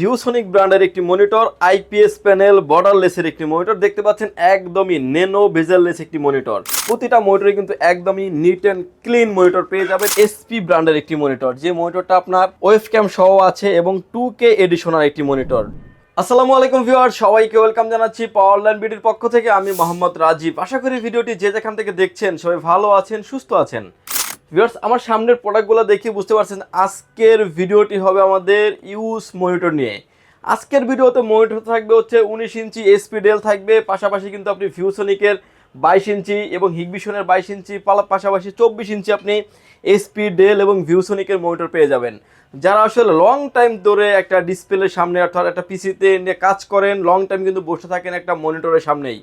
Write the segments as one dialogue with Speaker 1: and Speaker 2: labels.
Speaker 1: ViewSonic ব্র্যান্ডের একটি monitor, IPS panel, বর্ডারলেসের একটি মনিটর দেখতে পাচ্ছেন, একদমই নেনো বেজেললেস একটি মনিটর। প্রতিটা মনিটরে কিন্তু একদমই নিট অ্যান্ড ক্লিন মনিটর পেয়ে যাবেন। এসপি ব্র্যান্ডের একটি মনিটর, যে মনিটরটা আপনার ওয়েবক্যাম সহ আছে এবং 2K এডিশনাল একটি মনিটর। আসসালামু আলাইকুম ভিউয়ার, সবাইকে ওয়েলকাম জানাচ্ছি পাওয়ারল্যান্ড বিডির পক্ষ থেকে। আমি মোহাম্মদ রাজীব। আশা করি ভিডিওটি যে যেখান থেকে দেখছেন সবাই ভালো আছেন, সুস্থ আছেন। ভিউয়ার্স, আমার সামনের প্রোডাক্টগুলো দেখে বুঝতে পারছেন আজকের ভিডিওটি হবে আমাদের ইউজ মনিটর নিয়ে। আজকের ভিডিওতে মনিটর থাকবে হচ্ছে 19 ইঞ্চি এসপি ডেল থাকবে, পাশাপাশি কিন্তু আপনি ভিউসনিকের 22 ইঞ্চি এবং হিগবিশনের 22 ইঞ্চি পাশাপাশি 24 ইঞ্চি আপনি এসপি ডেল এবং ভিউসনিকের মনিটর পেয়ে যাবেন। যারা আসলে লং টাইম ধরে একটা ডিসপ্লের সামনে অর্থাৎ একটা পিসিতে নিয়ে কাজ করেন, লং টাইম কিন্তু বসে থাকেন একটা মনিটরের সামনেই,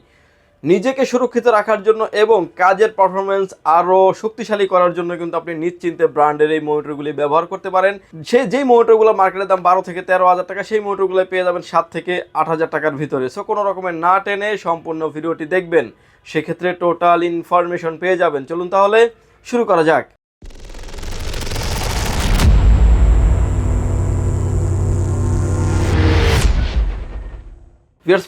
Speaker 1: নিজেকে সুরক্ষিত রাখার জন্য এবং কাজের পারফরমেন্স আরও শক্তিশালী করার জন্য কিন্তু আপনি নিশ্চিন্তে ব্র্যান্ডের এই মনিটরগুলি ব্যবহার করতে পারেন। যেই মনিটরগুলো মার্কেটের দাম 12 থেকে 13 হাজার টাকা, সেই মনিটরগুলো পেয়ে যাবেন 7 থেকে 8 হাজার টাকার ভিতরে। সো কোনো রকমের না টেনে সম্পূর্ণ ভিডিওটি দেখবেন, সেক্ষেত্রে টোটাল ইনফরমেশন পেয়ে যাবেন। চলুন তাহলে শুরু করা যাক।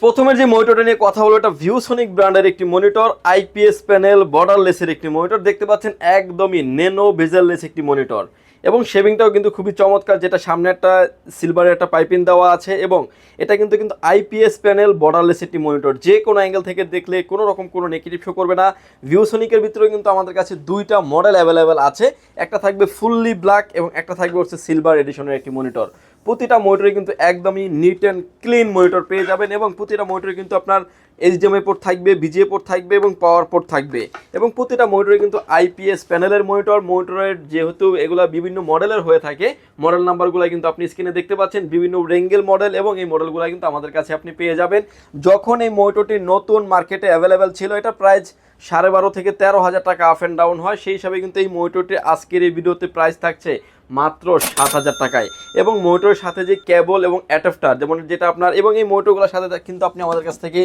Speaker 1: প্রথমের যে মনিটরটা নিয়ে কথা হলো, এটা ভিউসনিক ব্র্যান্ডের একটি মনিটর, আইপিএস প্যানেল, বর্ডারলেসের একটি মনিটর দেখতে পাচ্ছেন, একদমই নেনো বেজেললেস একটি মনিটর এবং শেভিংটাও কিন্তু খুবই চমৎকার, যেটা সামনে একটা সিলভারের একটা পাইপিং দেওয়া আছে এবং এটা কিন্তু আইপিএস প্যানেল বর্ডারলেস একটি মনিটর। যে কোনো অ্যাঙ্গেল থেকে দেখলে কোনো রকম কোনো নেগেটিভ শো করবে না। ভিউসনিকের ভিতরে কিন্তু আমাদের কাছে দুইটা মডেল অ্যাভেলেবেল আছে, একটা থাকবে ফুললি ব্ল্যাক এবং একটা থাকবে হচ্ছে সিলভার এডিশনের একটি মনিটর। প্রতিটা মনিটরে কিন্তু একদমই নিট অ্যান্ড ক্লিন মনিটর পেয়ে যাবেন এবং প্রতিটা মনিটরে কিন্তু আপনার এইচডিএমআই পোর্ট থাকবে, বিজিএ পোর্ট থাকবে এবং পাওয়ার পোর্ট থাকবে এবং প্রতিটা মনিটরে কিন্তু আইপিএস প্যানেলের মনিটরের যেহেতু এগুলা বিভিন্ন মডেলের হয়ে থাকে, মডেল নাম্বারগুলো কিন্তু আপনি স্ক্রিনে দেখতে পাচ্ছেন, বিভিন্ন রেঙ্গেল মডেল এবং এই মডেলগুলো কিন্তু আমাদের কাছে আপনি পেয়ে যাবেন। যখন এই মনিটরটি নতুন মার্কেটে অ্যাভেলেবেল ছিল, এটা প্রাইস 12.5 থেকে 13 হাজার টাকা আপ অ্যান্ড ডাউন হয়। সেই হিসাবে কিন্তু এই মনিটরটি আজকের এই ভিডিওতে প্রাইস থাকছে মাত্র 7 হাজার টাকায় এবং মনিটরের সাথে যে কেবল এবং অ্যাডাপ্টার যেটা আপনার, এবং এই মনিটরগুলোর সাথে কিন্তু আপনি আমাদের কাছ থেকে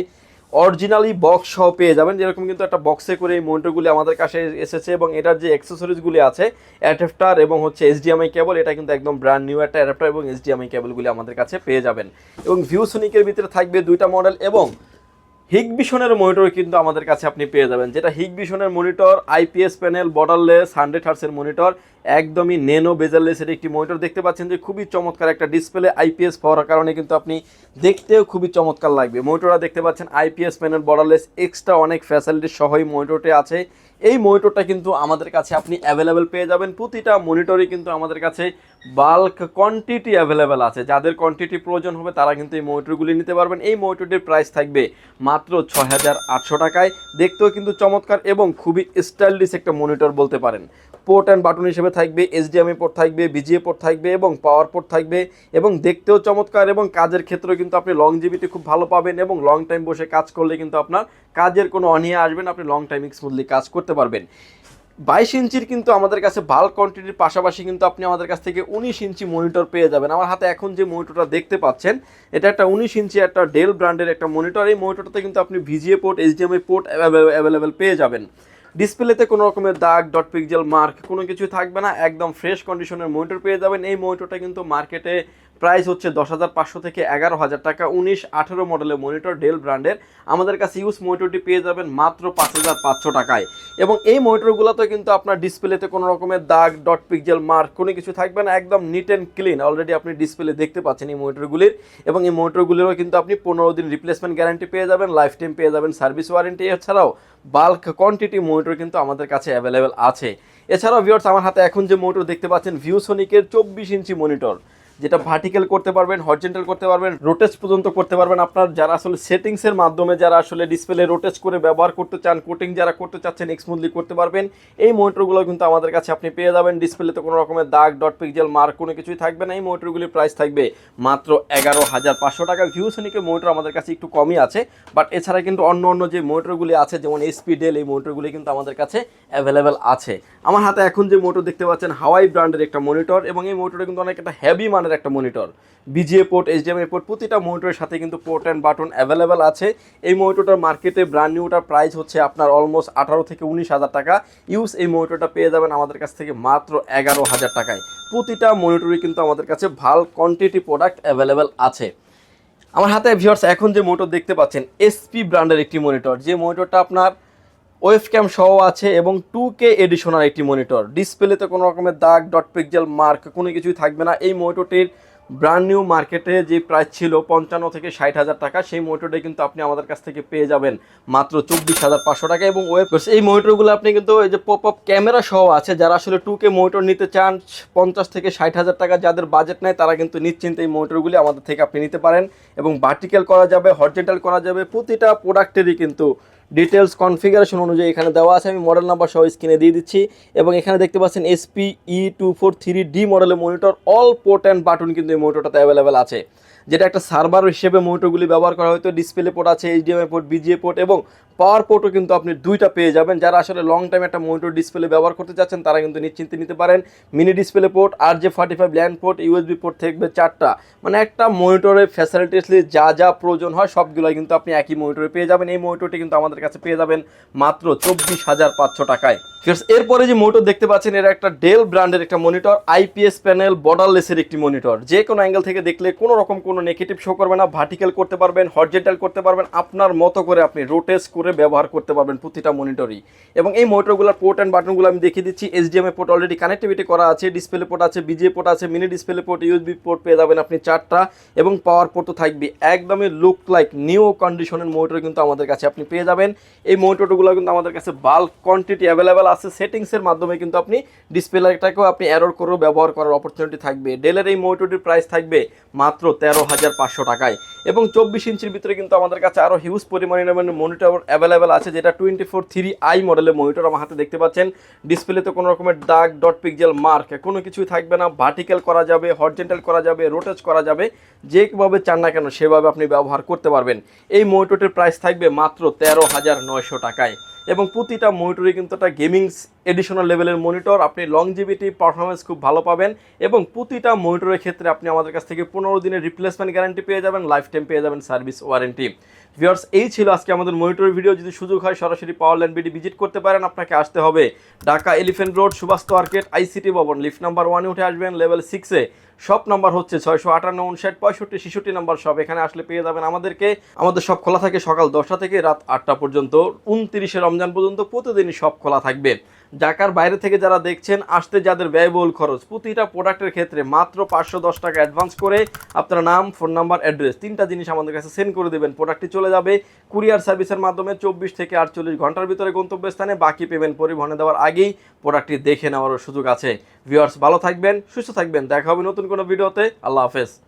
Speaker 1: অরিজিনালি বক্স সহ পেয়ে যাবেন। যেরকম কিন্তু একটা বক্সে করে এই মনিটরগুলি আমাদের কাছে এসেছে এবং এটার যে অ্যাক্সেসরিজগুলি আছে, অ্যাডাপ্টার এবং হচ্ছে এইচডিএমআই কেবল, এটা কিন্তু একদম ব্র্যান্ড নিউ একটা অ্যাডাপ্টার এবং এইচডিএমআই কেবলগুলি আমাদের কাছে পেয়ে যাবেন। এবং ভিউসনিকের ভিতরে থাকবে দুইটা মডেল এবং হিগবিশনের মনিটর কিন্তু আমাদের কাছে আপনি পেয়ে যাবেন, যেটা হিগবিশনের মনিটর, আইপিএস প্যানেল, বর্ডারলেস, 100 হার্টসের মনিটর, একদমই নেনো বেজেললেসের একটি মনিটর। দেখতে পাচ্ছেন যে খুবই চমৎকার একটা ডিসপ্লে, আইপিএস হওয়ার কারণে কিন্তু আপনি দেখতেও খুবই চমৎকার লাগবে। মনিটরটা দেখতে পাচ্ছেন আইপিএস প্যানেল, বর্ডারলেস, এক্সট্রা অনেক ফ্যাসিলিটি সহই মনিটরটি আছে। এই মনিটরটা কিন্তু আমাদের কাছে আপনি অ্যাভেলেবেল পেয়ে যাবেন। প্রতিটা মনিটরই কিন্তু আমাদের কাছে বাল্ক কোয়ান্টিটি অ্যাভেলেবেল আছে। যাদের কোয়ান্টিটি প্রয়োজন হবে তারা কিন্তু এই মনিটরগুলি নিতে পারবেন। এই মনিটরটির প্রাইস থাকবে মাত্র 6,800 টাকায়। দেখতেও কিন্তু চমৎকার এবং খুবই স্টাইলিশ একটা মনিটর বলতে পারেন। পোর্ট অ্যান্ড বাটন হিসেবে থাকবে, এইচডিএমআই পোর্ট থাকবে, বিজিএ পোর্ট থাকবে এবং পাওয়ার পোর্ট থাকবে এবং দেখতেও চমৎকার এবং কাজের ক্ষেত্রেও কিন্তু আপনি লংজিভিটি খুব ভালো পাবেন এবং লং টাইম বসে কাজ করলে কিন্তু আপনার কাজের কোনো অনীহা আসবে না, আপনি লং টাইম স্মুথলি কাজ করতে পারবেন। 22 ইঞ্চির কিন্তু আমাদের কাছে বাল্ক কোয়ান্টিটির পাশাপাশি কিন্তু আপনি আমাদের কাছ থেকে 19 ইঞ্চি মনিটর পেয়ে যাবেন। আমার হাতে এখন যে মনিটরটা দেখতে পাচ্ছেন, এটা একটা 19 ইঞ্চি একটা ডেল ব্র্যান্ডের একটা মনিটর। এই মনিটরটাতে কিন্তু আপনি VGA port, HDMI port available পেয়ে যাবেন। ডিসপ্লেতে কোনো রকমের দাগ, ডট পিক্সেল মার্ক কোনো কিছু থাকবে না, একদম ফ্রেশ কন্ডিশনের মনিটর পেয়ে যাবেন। এই মনিটরটা কিন্তু মার্কেটে প্রাইস হচ্ছে 10,500 থেকে 11,000 টাকা। 19-18 মডেলের মনিটর, ডেল ব্র্যান্ডের। আমাদের কাছে ইউজ মনিটরটি পেয়ে যাবেন মাত্র 5,500 টাকায় এবং এই মনিটরগুলোতে কিন্তু আপনার ডিসপ্লেতে কোনো রকমের দাগ, ডট পিক্সেল মার্ক কোনো কিছু থাকবে না, একদম নিট অ্যান্ড ক্লিন। অলরেডি আপনি ডিসপ্লে দেখতে পাচ্ছেন এই মনিটরগুলির এবং এই মনিটরগুলিরও কিন্তু আপনি 15 দিন রিপ্লেসমেন্ট গ্যারান্টি পেয়ে যাবেন, লাইফ টাইম পেয়ে যাবেন সার্ভিস ওয়ারেন্টি। এছাড়াও বাল্ক কোয়ান্টিটি মনিটর কিন্তু আমাদের কাছে অ্যাভেলেবেল আছে। এছাড়াও ভিউয়ার্স, আমার হাতে এখন যে মনিটর দেখতে পাচ্ছেন, ভিউসনিকের 24 ইঞ্চি মনিটর, যেটা ভার্টিক্যাল করতে পারবেন, হরিজন্টাল করতে পারবেন, রোটেট পর্যন্ত করতে পারবেন। আপনার যারা আসলে সেটিংসের মাধ্যমে যারা আসলে ডিসপ্লে রোটেট করে ব্যবহার করতে চান, কোটিং যারা করতে চাচ্ছেন, স্মুথলি করতে পারবেন। এই মনিটরগুলো কিন্তু আমাদের কাছে আপনি পেয়ে যাবেন। ডিসপ্লেতে কোনো রকমের দাগ, ডট পিক্সেল মার্ক কোনো কিছুই থাকবে না। এই মনিটরগুলির প্রাইস থাকবে মাত্র 11,500 টাকা। ভিউসনিকের মনিটর আমাদের কাছে একটু কমই আছে, বাট এছাড়া কিন্তু অন্য যে মনিটরগুলি আছে, যেমন এসপি ডেল, এই মনিটরগুলি কিন্তু আমাদের কাছে অ্যাভেলেবেল আছে। আমার হাতে এখন যে মনিটর দেখতে পাচ্ছেন, হাওয়াই ব্র্যান্ডের একটা মনিটর এবং এই মনিটরে কিন্তু অনেক একটা হেভি মানের মানের একটা monitor. VGA port, HDMI port, প্রতিটা মনিটরের সাথে কিন্তু পোর্ট অ্যান্ড বাটন অ্যাভেলেবেল আছে। এই মনিটরটার মার্কেটে ব্র্যান্ড নিউটার প্রাইস হচ্ছে আপনার অলমোস্ট 18 থেকে 19,000 টাকা। ইউজ এই মনিটরটা পেয়ে যাবেন আমাদের কাছ থেকে মাত্র 11,000 টাকায়। প্রতিটা মনিটরই কিন্তু আমাদের কাছে ভালো কোয়ান্টিটি প্রোডাক্ট অ্যাভেলেবেল আছে। আমার হাতে ভিউয়ার্স এখন যে মনিটর দেখতে পাচ্ছেন এসপি ব্র্যান্ডের একটি মনিটর, যে মনিটরটা আপনার ওয়েব ক্যাম সহ আছে এবং 2K এডিশনাল একটি মনিটর। ডিসপ্লেতে কোনো রকমের দাগ, ডট পিক্সেল মার্ক কোনো কিছুই থাকবে না। এই মনিটরটির ব্র্যান্ড নিউ মার্কেটে যে প্রাইস ছিল 55 থেকে 60,000 টাকা, সেই মনিটরটাই কিন্তু আপনি আমাদের কাছ থেকে পেয়ে যাবেন মাত্র 24,500 টাকা। এবং এই মনিটরগুলো আপনি কিন্তু এই যে পপ আপ ক্যামেরা সহ আছে। যারা আসলে 2K মনিটর নিতে চান 50 থেকে 60,000 টাকা, যাদের বাজেট নেই তারা কিন্তু নিশ্চিন্তে এই মনিটরগুলি আমাদের থেকে আপনি নিতে পারেন। এবং ভার্টিক্যাল করা যাবে, হরিজন্টাল করা যাবে, প্রতিটা প্রোডাক্টেরই কিন্তু ডিটেলস কনফিগারেশন অনুযায়ী এখানে দেওয়া আছে। আমি মডেল নাম্বার সহ স্ক্রিনে দিয়ে দিচ্ছি। এবং এখানে দেখতে পাচ্ছেন SPE243D মডেলের monitor, all port and button কিন্তু এই মনিটরটাতে অ্যাভেলেবেল আছে। যেটা একটা সার্ভার হিসেবে মনিটরগুলি ব্যবহার করা হয়তো। ডিসপ্লে পোর্ট আছে, এইচডিএমআই পোর্ট, বিজিএ পোর্ট এবং পাওয়ার পোর্টও কিন্তু আপনি দুইটা পেয়ে যাবেন। যারা আসলে লং টাইম একটা মনিটর ডিসপ্লে ব্যবহার করতে চাচ্ছেন তারা কিন্তু নিশ্চিন্তে নিতে পারেন। Mini display port, RJ45 land port, USB port থাকবে 4টা। মানে একটা মনিটরের ফ্যাসিলিটিসলি যা যা প্রয়োজন হয় সবগুলোই কিন্তু আপনি একই মনিটরে পেয়ে যাবেন। এই মনিটরটি কিন্তু আমাদের কাছে পেয়ে যাবেন মাত্র 24,500 টাকায়। এরপরে যে মনিটর দেখতে পাচ্ছেন এটা একটা ডেল ব্র্যান্ডের একটা মনিটর, আইপিএস প্যানেল বর্ডারলেসের একটি মনিটর। যে কোনো অ্যাঙ্গেল থেকে দেখলে কোনো রকম কোনো নেগেটিভ শো করবে না। ভার্টিক্যাল করতে পারবেন, হরিজন্টাল করতে পারবেন, আপনার মতো করে আপনি রোটেট করে ব্যবহার করতে পারবেন প্রতিটা মনিটরই। এবং এই মনিটরগুলোর পোর্ট অ্যান্ড বাটনগুলো আমি দেখিয়ে দিচ্ছি। এইচডিএমআই পোর্ট অলরেডি কানেক্টিভিটি করা আছে, ডিসপ্লে পোর্ট আছে, বিজিএ পোর্ট আছে, mini display port, USB port পেয়ে যাবেন আপনি 4টা এবং পাওয়ার পোর্টও থাকবে। একদমই লুক লাইক নিউ কন্ডিশনের মনিটর কিন্তু আমাদের কাছে আপনি পেয়ে যাবেন। এই মনিটরগুলো কিন্তু আমাদের কাছে বাল্ক কোয়ান্টিটি অ্যাভেলেবেল আছে। সেটিংসের মাধ্যমে কিন্তু আপনি ডিসপ্লেটাকেও আপনি এরর করেও ব্যবহার করার অপরচুনিটি থাকবে। ডেলের এই মনিটরটির প্রাইস থাকবে মাত্র 13,500 টাকায়। এবং 24 ইঞ্চির ভিতরে কিন্তু আমাদের কাছে আরও হিউজ পরিমাণে মনিটর অ্যাভেলেবেল আছে, যেটা 24/3i মডেলের মনিটর আমার হাতে দেখতে পাচ্ছেন। ডিসপ্লেতে কোনো রকমের দাগ, ডট পিক্সেল মার্ক কোনো কিছুই থাকবে না। ভার্টিক্যাল করা যাবে, হরিজন্টাল করা যাবে, রোটেট করা যাবে, যেভাবে চান না কেন সেভাবে আপনি ব্যবহার করতে পারবেন। এই মনিটরটির প্রাইস থাকবে মাত্র 13,900 টাকায়। এবং প্রতিটা মনিটরই কিন্তু একটা গেমিং এডিশনাল লেভেলের মনিটর। আপনি লংজিভিটি পারফরমেন্স খুব ভালো পাবেন এবং প্রতিটা মনিটরের ক্ষেত্রে আপনি আমাদের কাছ থেকে 15 দিনের রিপ্লেসমেন্ট গ্যারান্টি পেয়ে যাবেন, লাইফ টাইম পেয়ে যাবেন সার্ভিস ওয়ারেন্টি। ভিউয়ার্স, এই ছিল আজকে আমাদের মনিটর ভিডিও। যদি সুযোগ হয় সরাসরি পাওয়ারল্যান্ড বিডি ভিজিট করতে পারেন। আপনাকে আসতে হবে Dhaka elephant road, Subastu arcade, ICT ভবন, লিফট নাম্বার 1-এ উঠে আসবেন, লেভেল 6-এ। শপ নাম্বার হচ্ছে 658-59-65-66 নাম্বার শপ। এখানে আসলে পেয়ে যাবেন আমাদেরকে। আমাদের শপ খোলা থাকে সকাল 10টা থেকে রাত 8টা পর্যন্ত, 29শে রমজান পর্যন্ত প্রতিদিনই শপ খোলা থাকবে। ঢাকার বাইরে থেকে যারা দেখছেন, আসতে যাদের ব্যয়বহুল খরচ, প্রতিটা প্রোডাক্টের ক্ষেত্রে মাত্র 510 টাকা অ্যাডভান্স করে আপনার নাম, ফোন নাম্বার, অ্যাড্রেস 3টা জিনিস আমাদের কাছে সেন্ড করে দেবেন। প্রোডাক্টটি চলে যাবে কুরিয়ার সার্ভিসের মাধ্যমে 24 থেকে 48 ঘন্টার ভিতরে গন্তব্যস্থানে। বাকি পেমেন্ট পরিবহনে দেওয়ার আগেই প্রোডাক্টটি দেখে নেওয়ারও সুযোগ আছে। ভিউয়ার্স, ভালো থাকবেন, সুস্থ থাকবেন। দেখা হবে নতুন কোনো ভিডিওতে। আল্লাহ হাফেজ।